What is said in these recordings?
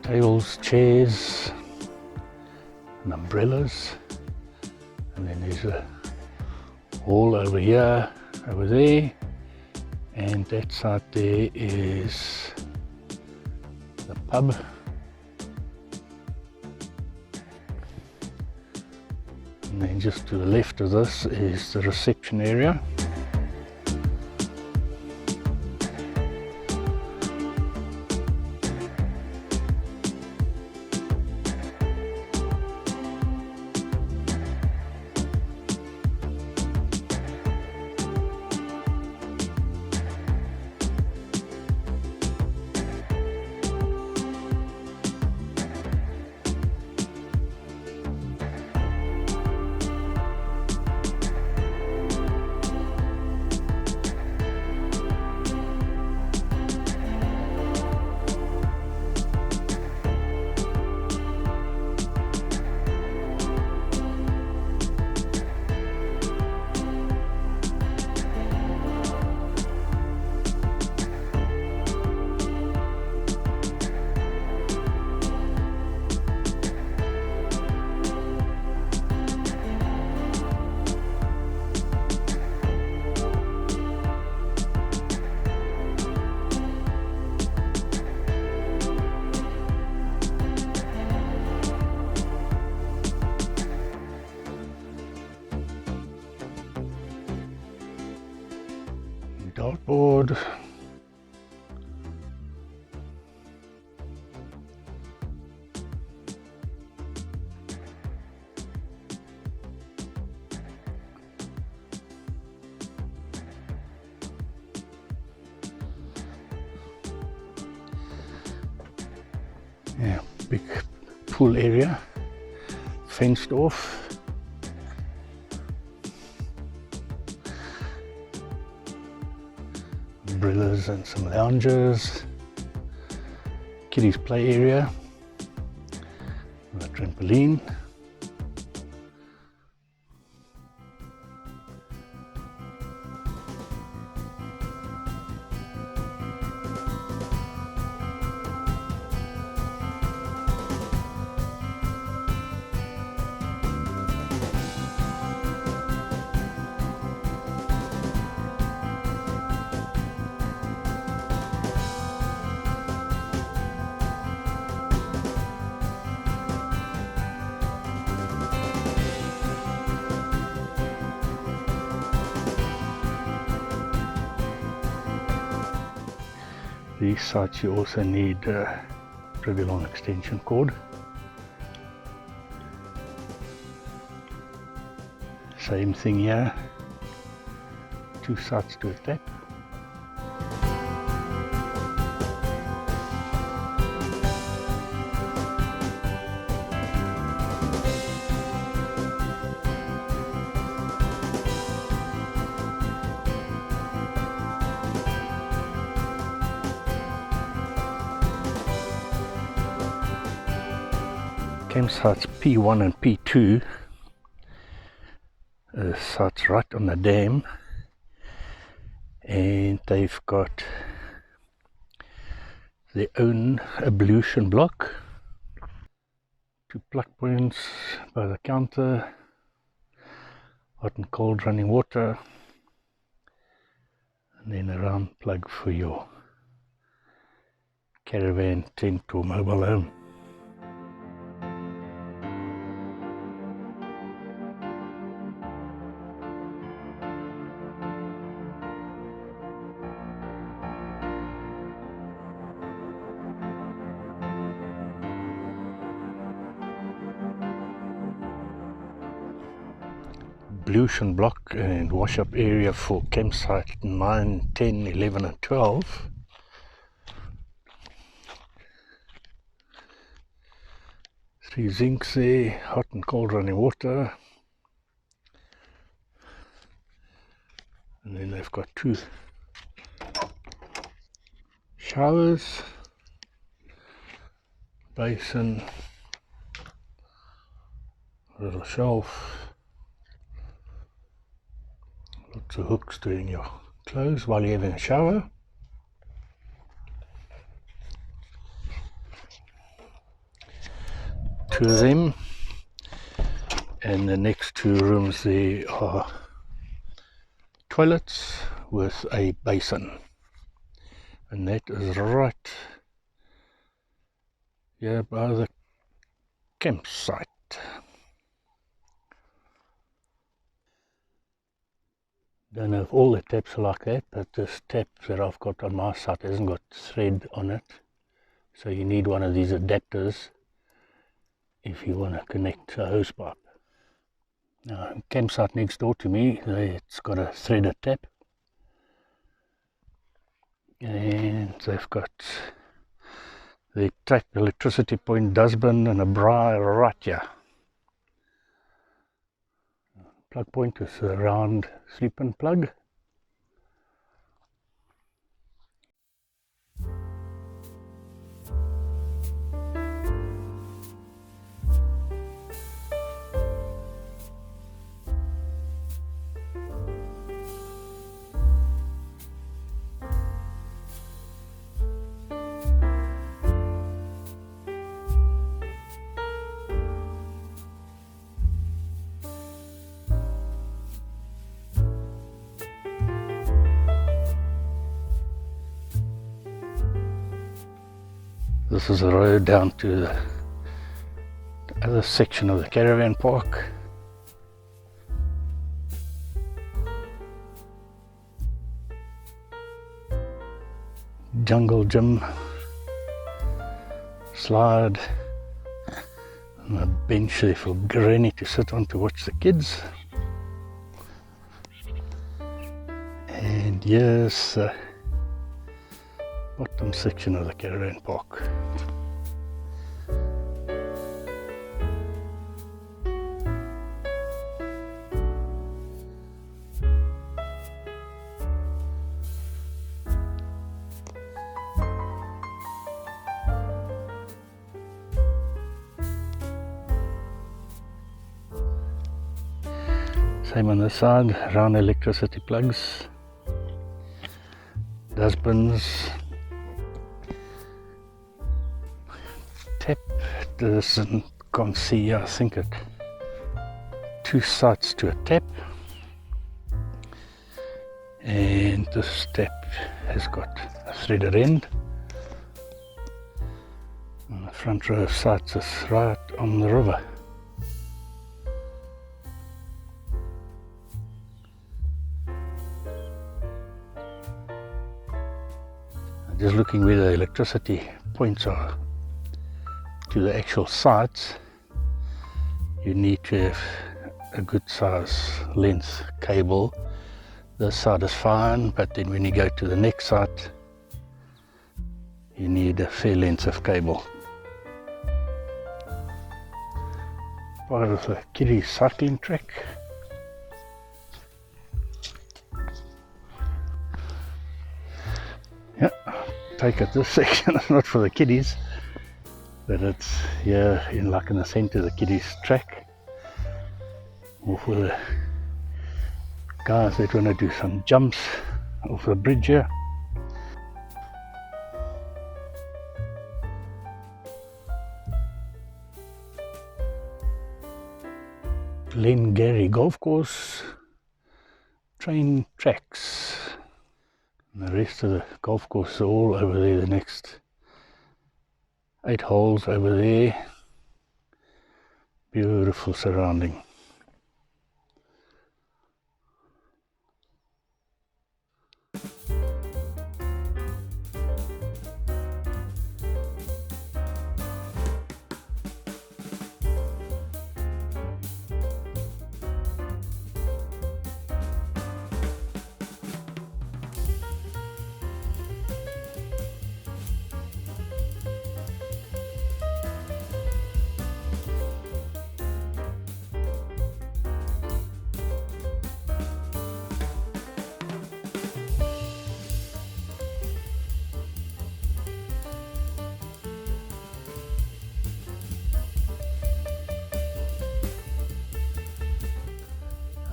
tables, chairs and umbrellas, and then there's a hall over here, over there, and that side there is the pub. And then just to the left of this is the reception area. Dartboard, yeah, big pool area, fenced off. Umbrellas and some lounges, kiddies play area, and a trampoline. These sites you also need a pretty long extension cord. Same thing here, 2 sides to a tap. Campsites P1 and P2 sites right on the dam, and they've got their own ablution block, 2 plug points by the counter, hot and cold running water, and then a round plug for your caravan, tent or mobile home. Ablution block and wash up area for campsite 9, 10, 11 and 12. Three zincs there, hot and cold running water. And then they've got 2 showers, basin, a little shelf. Lots of hooks to hang your clothes while you're having a shower. two of them, and the next two rooms there are toilets with a basin, and that is right here by the campsite. Don't know if all the taps are like that, but this tap that I've got on my side hasn't got thread on it, so you need one of these adapters if you want to connect a hose pipe. Now, campsite next door to me, it's got a threaded tap, and they've got the tap electricity point dustbin and a braai right here. Plug point is a round sleep-in plug. This is the road down to the other section of the caravan park. Jungle gym, slide, and a bench there for Granny to sit on to watch the kids. And here's the bottom section of the caravan park. Same on this side, round electricity plugs, dustbins, tap. This can't see, I think it two sides to a tap, and this tap has got a threaded end, and the front row of sides is right on the river. Just looking where the electricity points are to the actual sites, you need to have a good size length cable. This side is fine, but then when you go to the next site, you need a fair length of cable. Part of the kiddies cycling track. Yeah, take it, this section is not for the kiddies, but it's here in like in the center of the kiddies track, or for the guys that want to do some jumps off the bridge here. Glengarry golf course, train tracks. And the rest of the golf course is all over there, the next 8 holes over there. Beautiful surrounding.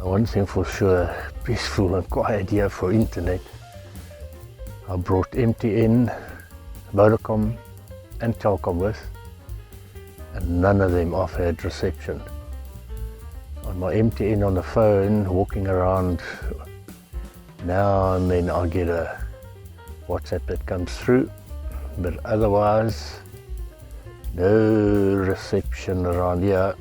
One thing for sure, peaceful and quiet here for internet. I brought MTN, Vodacom and Telkom with. and none of them offered reception. On my MTN on the phone, walking around, now and then I'll get a WhatsApp that comes through, but otherwise no reception around here.